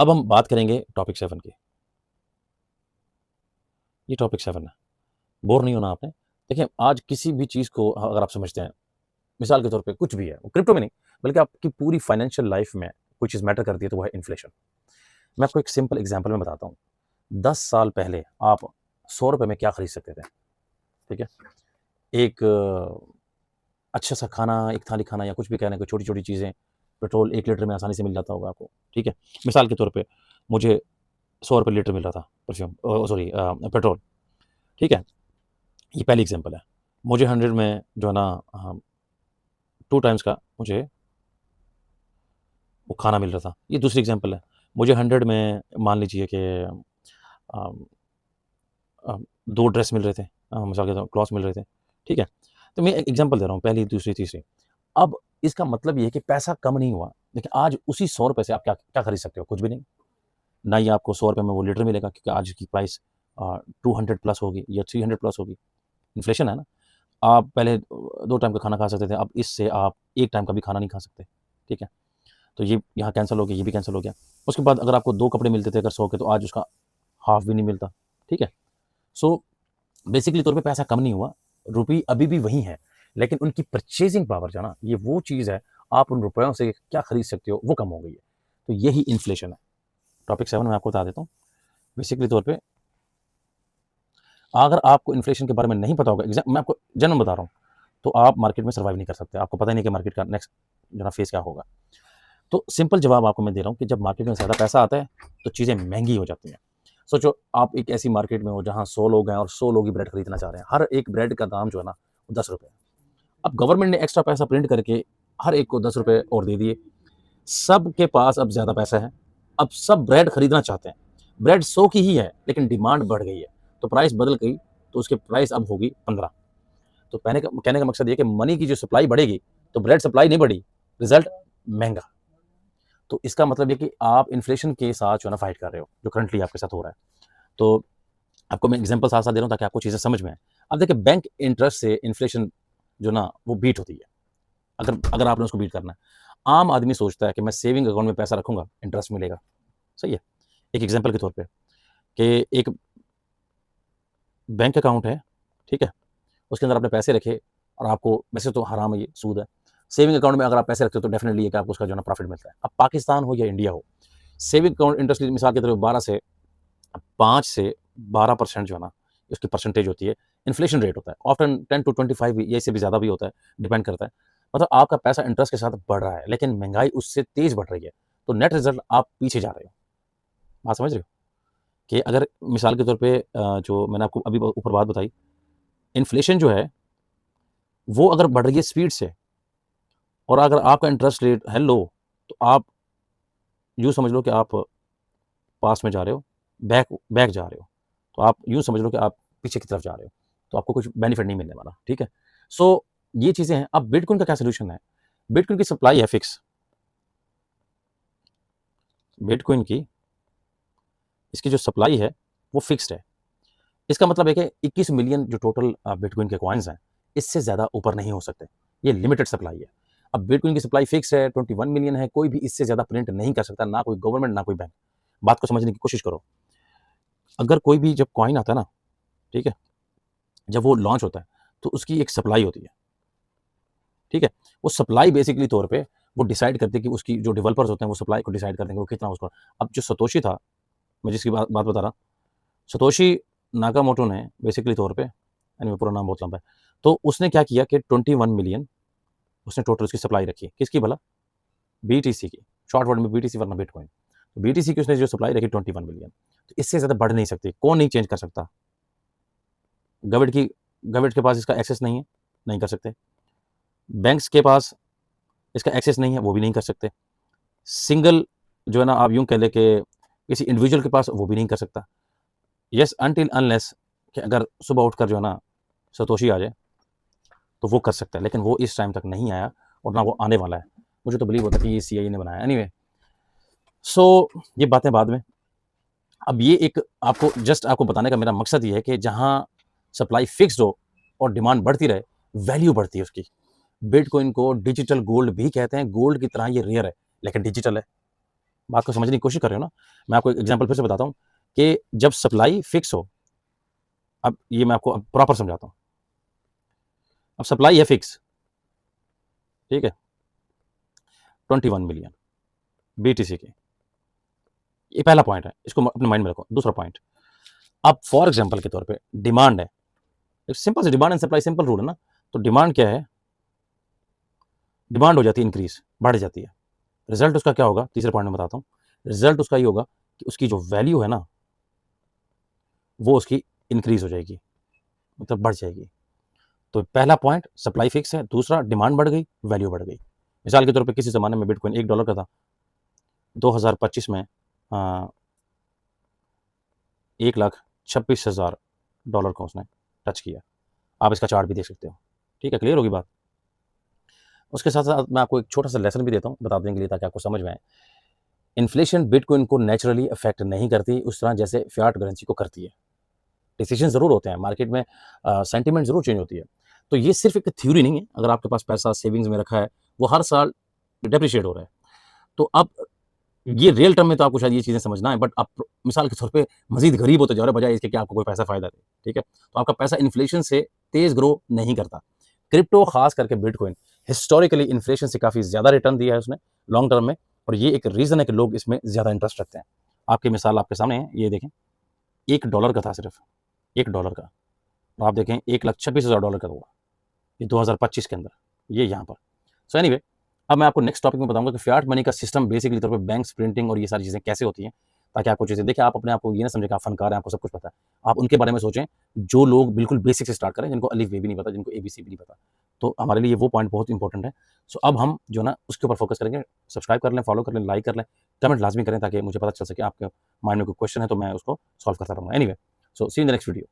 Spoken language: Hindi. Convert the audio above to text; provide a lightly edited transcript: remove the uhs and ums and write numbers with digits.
अब हम बात करेंगे टॉपिक 7 की। ये टॉपिक 7 है। बोर नहीं होना आपने। देखिए, आज किसी भी चीज़ को अगर आप समझते हैं, मिसाल के तौर पे कुछ भी है, क्रिप्टो में नहीं, बल्कि आपकी पूरी फाइनेंशियल लाइफ में कोई चीज़ मैटर करती है तो वो है इन्फ्लेशन। मैं आपको एक सिंपल एग्जांपल में बताता हूँ। 10 साल पहले आप ₹100 में क्या खरीद सकते थे, ठीक है? एक अच्छा सा खाना, एक थाली खाना या कुछ भी कहना, कोई छोटी-छोटी चीज़ें, पेट्रोल 1 लीटर में आसानी से मिल जाता होगा आपको, ठीक है? मिसाल के तौर पे मुझे ₹100 लीटर मिल रहा था परफ्यूम सॉरी पेट्रोल, ठीक है? ये पहली एग्ज़ाम्पल है। मुझे 100 में जो है ना 2 टाइम्स का मुझे वो खाना मिल रहा था। ये दूसरी एग्ज़ाम्पल है। मुझे 100 में मान लीजिए कि अम 2 ड्रेस मिल रहे थे, मिसाल के तौर क्लॉथ्स मिल रहे थे, ठीक है? तो मैं एक एग्ज़ाम्पल दे रहा हूँ, पहली, दूसरी, तीसरी। अब इसका मतलब ये है कि पैसा कम नहीं हुआ। देखिए, आज उसी ₹100 से आप क्या क्या खरीद सकते हो? कुछ भी नहीं। ना ही आपको ₹100 में वो लीटर मिलेगा क्योंकि आज की प्राइस 200 प्लस होगी या 300 प्लस होगी। इन्फ्लेशन है ना? आप पहले 2 टाइम का खाना खा सकते थे, अब इससे आप 1 टाइम का भी खाना नहीं खा सकते, ठीक है? तो ये यहाँ कैंसल हो गया, ये भी कैंसल हो गया। उसके बाद अगर आपको 2 कपड़े मिलते थे अगर 100 के, तो आज उसका हाफ भी नहीं मिलता, ठीक है? सो बेसिकली तौर पे पैसा कम नहीं हुआ, रुपये अभी भी वही है, लेकिन उनकी परचेज़िंग पावर जो है ना, ये वो चीज़ है, आप उन रुपयों से क्या खरीद सकते हो, वो कम हो गई है। तो यही इन्फ्लेशन है। टॉपिक 7 मैं आपको बता देता हूँ। बेसिकली तौर पे अगर आपको इन्फ्लेशन के बारे में नहीं पता होगा, मैं आपको जनरल बता रहा हूँ, तो आप मार्केट में सर्वाइव नहीं कर सकते। आपको पता ही नहीं कि मार्केट का नेक्स्ट जो ना फेज़ क्या होगा। तो सिंपल जवाब आपको मैं दे रहा हूँ कि जब मार्केट में ज़्यादा पैसा आता है, तो चीज़ें महँगी हो जाती हैं। सोचो, आप एक ऐसी मार्केट में हो जहाँ 100 लोग हैं और 100 लोग ही ब्रेड खरीदना चाह रहे हैं। हर एक ब्रेड का दाम जो है ना, वो ₹10 है। अब गवर्नमेंट ने एक्स्ट्रा पैसा प्रिंट करके हर एक को ₹10 और दे दिए। सबके पास अब ज़्यादा पैसा है। अब सब ब्रेड खरीदना चाहते हैं। ब्रेड 100 की ही है, लेकिन डिमांड बढ़ गई है, तो प्राइस बदल गई, तो उसकी प्राइस अब होगी 15। तो कहने का मकसद ये है कि मनी की जो सप्लाई बढ़ेगी, तो ब्रेड सप्लाई नहीं बढ़ी, रिज़ल्ट महँगा। तो इसका मतलब ये कि आप इन्फ्लेशन के साथ जो है ना फाइट कर रहे हो, जो करंटली आपके साथ हो रहा है। तो आपको मैं एग्ज़ाम्पल साथ-साथ दे रहा हूँ ताकि आपको चीज़ें समझ में आएँ। अब देखिए, बैंक इंटरेस्ट से इन्फ्लेशन जो ना वो बीट होती है, अगर अगर आपने उसको बीट करना है। आम आदमी सोचता है कि मैं सेविंग अकाउंट में पैसा रखूँगा, इंटरेस्ट मिलेगा, सही है? एक एग्ज़ाम्पल के तौर पे कि एक बैंक अकाउंट है, ठीक है? उसके अंदर आपने पैसे रखे और आपको वैसे तो हराम है ये, सूद है। सेविंग अकाउंट में अगर आप पैसे रखते हो तो डेफ़िनिटली ये कि आपको उसका जो है ना प्रॉफ़िट मिलता है। अब पाकिस्तान हो या इंडिया हो, सेविंग अकाउंट इंटरेस्ट की मिसाल के तौर पे 5 से 12% जो है ना, उसकी परसेंटेज होती है, इन्फ्लेशन रेट होता है। ऑफ्टन 10 टू 25 भी, या इससे भी ज़्यादा भी होता है, डिपेंड करता है। मतलब आपका पैसा इंटरेस्ट के साथ बढ़ रहा है, लेकिन महँगाई उससे तेज़ बढ़ रही है, तो नेट रिज़ल्ट आप पीछे जा रहे हो। बात समझ रहे हो? कि अगर मिसाल के तौर पे जो मैंने आपको अभी ऊपर बात बताई, इन्फ्लेशन जो है, वो अगर बढ़ रही है स्पीड से और अगर आपका इंटरेस्ट रेट है लो, तो आप यूँ समझ लो कि आप पास में जा रहे हो, बैक बैक जा रहे हो। तो आप यूँ समझ लो कि आप पीछे की तरफ जा रहे हो, तो आपको कुछ बेनिफिट नहीं मिलने वाला, ठीक है? सो ये चीज़ें हैं। अब बिटकॉइन का क्या सॉल्यूशन है? बिटकॉइन की सप्लाई है फिक्स। बिटकॉइन की इसकी जो सप्लाई है, वो फिक्स्ड है। इसका मतलब है कि 21 मिलियन जो टोटल बिटकॉइन के कॉइन्स हैं, इससे ज़्यादा ऊपर नहीं हो सकते। ये लिमिटेड सप्लाई है। अब बिटकॉइन की सप्लाई फिक्स है, 21 मिलियन है, कोई भी इससे ज़्यादा प्रिंट नहीं कर सकता, ना कोई गवर्नमेंट, ना कोई बैंक। बात को समझने की कोशिश करो। अगर कोई भी जब कॉइन आता है ना, ठीक है? जब वो लॉन्च होता है, तो उसकी एक सप्लाई होती है, ठीक है? वो सप्लाई बेसिकली तौर पे वो डिसाइड करते हैं कि उसकी जो डेवलपर्स होते हैं, वो सप्लाई को डिसाइड कर देंगे, वो कितना उसको। अब जो सतोशी था, मैं जिसकी बात बात बता रहा, सतोशी नाकामोटो ने बेसिकली तौर पे, एनीवे पूरा नाम बहुत लंबा है, तो उसने क्या किया कि 21 मिलियन उसने टोटल उसकी सप्लाई रखी। किसकी भला? बीटीसी की। शॉर्ट वर्ड में बीटीसी वरना बिटकॉइन। तो बीटीसी की उसने जो सप्लाई रखी 21 मिलियन। तो इससे ज़्यादा बढ़ नहीं सकती। कौन नहीं चेंज कर सकता? गवर्नमेंट के पास इसका एक्सेस नहीं है, नहीं कर सकते। बैंक्स के पास इसका एक्सेस नहीं है, वो भी नहीं कर सकते। सिंगल जो है ना, आप यूँ कह लें कि किसी इंडिविजुअल के पास, वो भी नहीं कर सकता। येस, अनटिल अनलेस कि अगर सुबह उठकर जो है ना सतोशी आ जाए, तो वो कर सकता है, लेकिन वो इस टाइम तक नहीं आया और ना वो आने वाला है। मुझे तो बिलीव होता है कि ये सीआईए ने बनाया। एनीवे, सो ये बातें बाद में। अब ये एक आपको बताने का मेरा मकसद ये है कि जहाँ सप्लाई फिक्स्ड हो और डिमांड बढ़ती रहे, वैल्यू बढ़ती है उसकी। बिटकॉइन को डिजिटल गोल्ड भी कहते हैं। गोल्ड की तरह ये रेयर है, लेकिन डिजिटल है। बात को समझने की कोशिश कर रहे हो ना। मैं आपको एक एग्जांपल फिर से बताता हूँ कि जब सप्लाई फिक्स हो, अब ये मैं आपको अब प्रॉपर समझाता हूँ। अब सप्लाई है फिक्स, ठीक है, 21 मिलियन बीटीसी की। ये पहला पॉइंट है, इसको अपने माइंड में रखो। दूसरा पॉइंट, अब फॉर एग्जांपल के तौर पे डिमांड है, सिंपल से demand and supply simple rule है ना। तो डिमांड क्या है, डिमांड हो जाती है इंक्रीज, बढ़ जाती है। रिजल्ट उसका क्या होगा, तीसरे पॉइंट में बताता हूँ। रिजल्ट उसका ये होगा कि उसकी जो वैल्यू है ना, वो उसकी इंक्रीज हो जाएगी, मतलब बढ़ जाएगी। तो पहला पॉइंट सप्लाई फिक्स है, दूसरा डिमांड बढ़ गई, वैल्यू बढ़ गई। मिसाल के तौर पे किसी ज़माने में बिटकॉइन $1 का था, 2025 में $1,26,000 को उसने टच किया। आप इसका चार्ट भी देख सकते हो, ठीक है, क्लियर होगी बात। उसके साथ साथ मैं आपको एक छोटा सा लेसन भी देता हूँ बता देने के लिए, ताकि आपको समझ में आए। इन्फ्लेशन बिटकॉइन को नेचुरली अफेक्ट नहीं करती उस तरह जैसे फियाट करेंसी को करती है। डिसीजन ज़रूर होते हैं मार्केट में, सेंटिमेंट ज़रूर चेंज होती है। तो ये सिर्फ एक थ्योरी नहीं है। अगर आपके पास पैसा सेविंग्स में रखा है, वो हर साल डेप्रिशिएट हो रहा है, तो अब ये रियल टर्म में तो आपको शायद ये चीज़ें समझना है, बट आप मिसाल के तौर पे मज़ीद गरीब होते जा रहे हो, बजाय इसके कि आपको कोई पैसा फ़ायदा दे, ठीक है? तो आपका पैसा इन्फ्लेशन से तेज़ ग्रो नहीं करता। क्रिप्टो ख़ास करके बिटकॉइन हिस्टोरिकली इन्फ्लेशन से काफ़ी ज़्यादा रिटर्न दिया है उसने लॉन्ग टर्म में, और ये एक रीज़न है कि लोग इसमें ज़्यादा इंटरेस्ट रखते हैं। आपकी मिसाल आपके सामने है, ये देखें, $1 का था सिर्फ, $1 का, और आप देखें $1,26,000 का हुआ, ये 2025 के अंदर, ये यहाँ पर। सो एनीवे, अब मैं आपको नेक्स्ट टॉपिक में बताऊंगा कि फियाट मनी का सिस्टम बेसिकली तौर पे बैंक्स, प्रिंटिंग और ये सारी चीज़ें कैसे होती हैं, ताकि आपको चीज़ें देखिए, आप अपने आप को ये ना समझें कि आप फनकार हैं, आपको सब कुछ पता है। आप उनके बारे में सोचें जो लोग बिल्कुल बेसिक से स्टार्ट करें, जिनको अलिफ बे भी नहीं पता, जिनको ABC भी नहीं पता। तो हमारे लिए वो पॉइंट बहुत इंपॉर्टेंट है। सो अब हम जो ना उसके ऊपर फोकस करेंगे। सब्सक्राइब कर लें, फॉलो कर लें, लाइक कर लें, कमेंट लाजमी करें, ताकि मुझे पता चल सके आपके माइंड में कोई क्वेश्चन है तो मैं उसको सॉल्व करता रहूँगा। Anyway, so see in the next video.